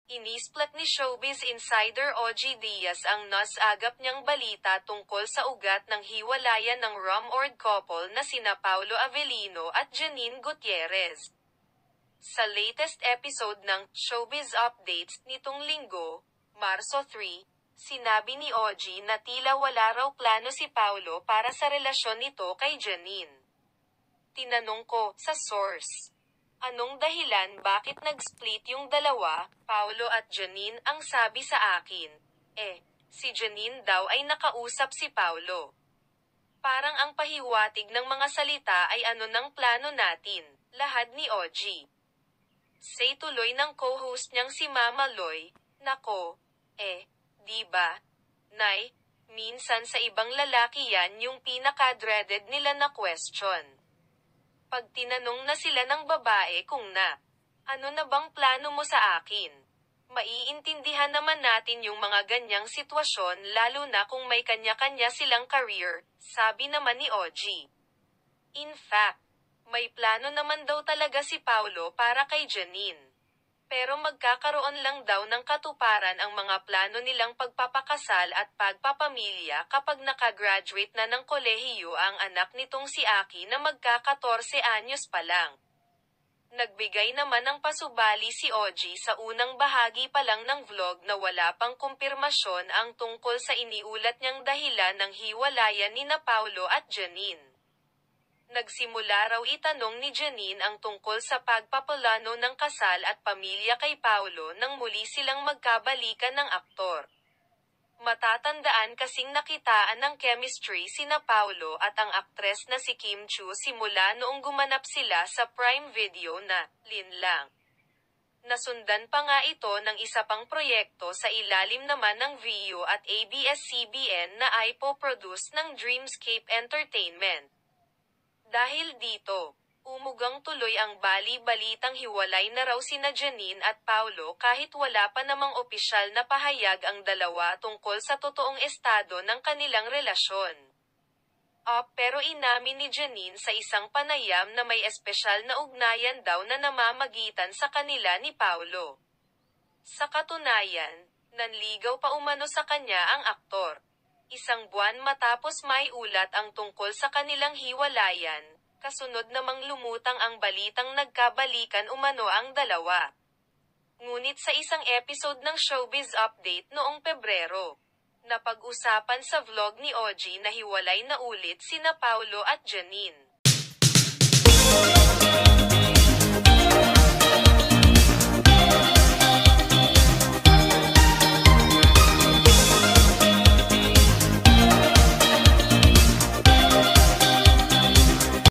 Inisplat ni Showbiz Insider OG Diaz ang nas-agap niyang balita tungkol sa ugat ng hiwalayan ng rumored couple na sina Paulo Avellino at Janine Gutierrez. Sa latest episode ng Showbiz Updates nitong Linggo, Marso 3, sinabi ni OG na tila wala raw plano si Paulo para sa relasyon nito kay Janine. Tinanong ko, sa source, anong dahilan bakit nag-split yung dalawa, Paulo at Janine? Ang sabi sa akin, si Janine daw ay nakausap si Paulo. Parang ang pahiwatig ng mga salita ay ano ng plano natin, lahad ni OG. Say tuloy ng co-host niyang si Mama Loy, nako, di ba? Nay, minsan sa ibang lalaki yan yung pinaka-dreaded nila na question. Pag tinanong na sila ng babae kung ano na bang plano mo sa akin? Maiintindihan naman natin yung mga ganyang sitwasyon lalo na kung may kanya-kanya silang career, sabi naman ni OG. In fact, may plano naman daw talaga si Paulo para kay Janine. Pero magkakaroon lang daw ng katuparan ang mga plano nilang pagpapakasal at pagpapamilya kapag nakagraduate na ng kolehiyo ang anak nitong si Aki na magka-14 anyos pa lang. Nagbigay naman ng pasubali si OG sa unang bahagi pa lang ng vlog na wala pang kumpirmasyon ang tungkol sa iniulat niyang dahilan ng hiwalayan nina Paulo at Janine. Nagsimula raw itanong ni Janine ang tungkol sa pagpaplano ng kasal at pamilya kay Paulo nang muli silang magkabalikan ng aktor. Matatandaan kasing nakitaan ng chemistry sina Paulo at ang aktres na si Kim Chiu simula noong gumanap sila sa Prime Video na Linlang. Nasundan pa nga ito ng isa pang proyekto sa ilalim naman ng VIO at ABS-CBN na ipo-produce ng Dreamscape Entertainment. Dahil dito, umugang tuloy ang bali-balitang hiwalay na raw sina Janine at Paulo kahit wala pa namang opisyal na pahayag ang dalawa tungkol sa totoong estado ng kanilang relasyon. Pero inamin ni Janine sa isang panayam na may espesyal na ugnayan daw na namamagitan sa kanila ni Paulo. Sa katunayan, nanligaw pa umano sa kanya ang aktor. Isang buwan matapos may ulat ang tungkol sa kanilang hiwalayan, kasunod namang lumutang ang balitang nagkabalikan umano ang dalawa. Ngunit sa isang episode ng Showbiz Update noong Pebrero, napag-usapan sa vlog ni OG na hiwalay na ulit sina Paulo at Janine.